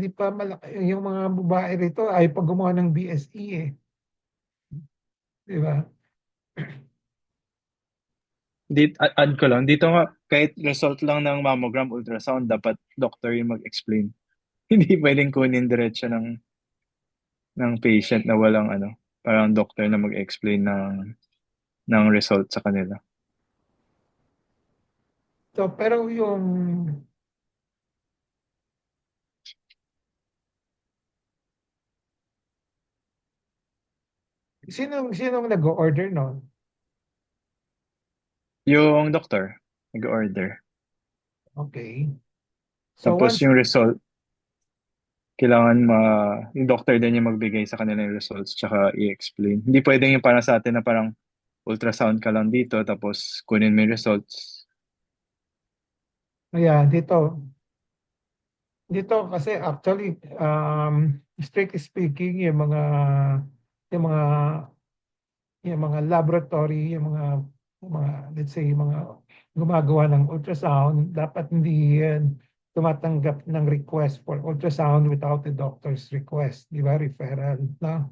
pa malaki, yung mga babae rito ay pag gumawa ng BSE eh. Di ba? Add ko lang, dito nga, kahit result lang ng mammogram ultrasound, dapat doctor yung mag-explain. Hindi pwedeng kunin diretso ng patient na walang parang doctor na mag-explain ng result sa kanila. So, pero yung sinong nag-order noon? Yung doctor, nag-order. Okay. So Tapos once, yung result, kailangan yung doctor din yung magbigay sa kanila yung results tsaka i-explain. Hindi pwedeng yung para sa atin na parang ultrasound ka lang dito tapos kunin mo yung results. ayan, dito kasi actually, strictly speaking, yung mga yung mga laboratory, yung mga let's say, mga gumagawa ng ultrasound, dapat hindi yan tumatanggap ng request for ultrasound without the doctor's request, di ba? Referral, no?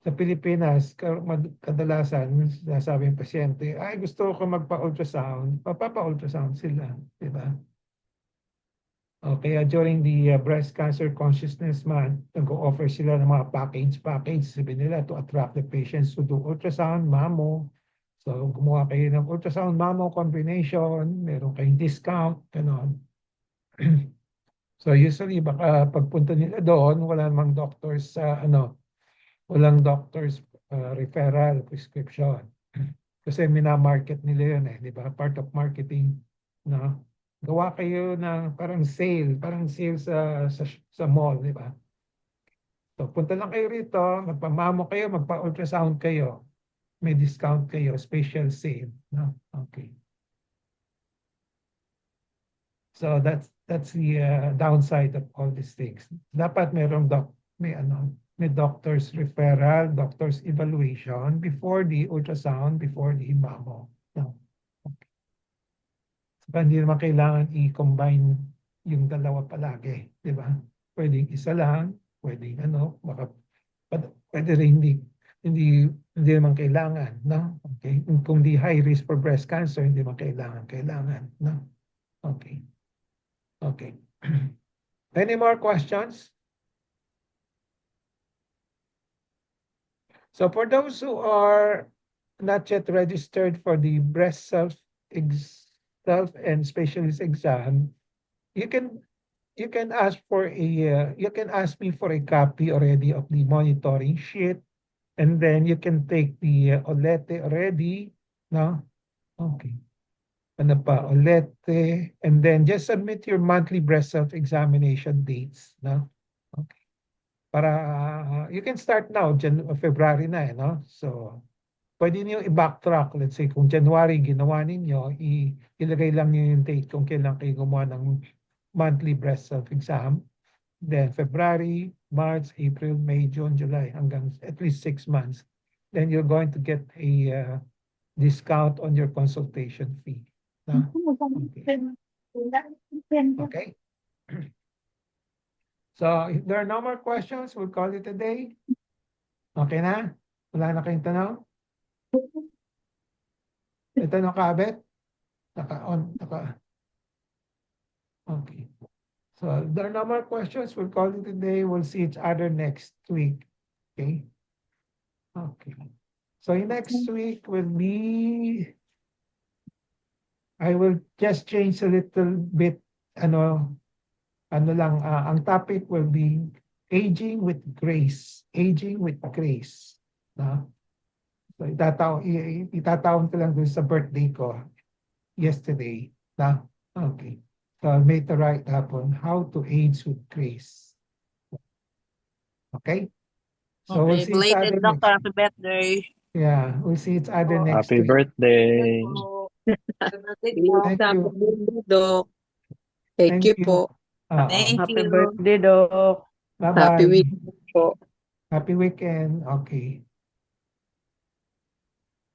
Sa Pilipinas, kadalasan, sinasabi ng pasyente, ay gusto ko magpa-ultrasound, papapa-ultrasound sila, di ba? O kaya during the Breast Cancer Consciousness Month, nag-offer sila ng mga package, sabi nila, to attract the patients to do ultrasound, mammo. So, gumawa kayo ng ultrasound, mammo combination, meron kayong discount, gano'n. So, usually, baka pagpunta nila doon, wala namang doctors sa, walang doctor's referral prescription. Kasi minamarket nila yun di ba? Part of marketing, no? Gawa kayo ng parang sale sa mall, di ba? So, punta lang kayo rito, magpamamo kayo, magpa-ultrasound kayo. May discount kayo, special sale, no? Okay. So, that's the downside of all these things. Dapat may doctor's referral, doctor's evaluation before the ultrasound, before the mammo. No? Okay. So, hindi naman kailangan i-combine yung dalawa palagi, di ba? Pwedeng isa lang, pwedeng pwede rin hindi naman kailangan, no? Okay. Kung di high risk for breast cancer, hindi naman kailangan, no? Okay. Okay. Any more questions? So for those who are not yet registered for the breast self and specialist exam, you can ask me for a copy already of the monitoring sheet, and then you can take the OLETE already, no? Okay. Ano pa? OLETE, and then just submit your monthly breast self-examination dates, no? Okay. Para you can start now, February na no? So, pwede niyo i-backtrack. Let's say, kung January ginawa ninyo, ilagay lang niyo yung date kung kailan kayo gumawa ng monthly breast self-exam. Then February, March, April, May, June, July, hanggang at least 6 months. Then you're going to get a discount on your consultation fee. No? Okay. So, if there are no more questions, we'll call it a day. Okay na? Wala na kayong tanong? May tanong ka, Abet? Okay. So, if there are no more questions, we'll call it a day. We'll see each other next week. Okay? Okay. So, next week will be... I will just change a little bit, ang topic will be aging with grace. Aging with grace. No? So, itataon ko lang dun sa birthday ko yesterday. No? Okay. So, I'll make the right happen. How to age with grace. Okay? So, we'll Okay, see each belated other doctor, next happy birthday. Yeah, we'll see each other next Happy week. birthday. Thank you. Doc. Thank you po. Thank Happy you. birthday, Doc. Happy Bye-bye. weekend po. Happy weekend. Okay.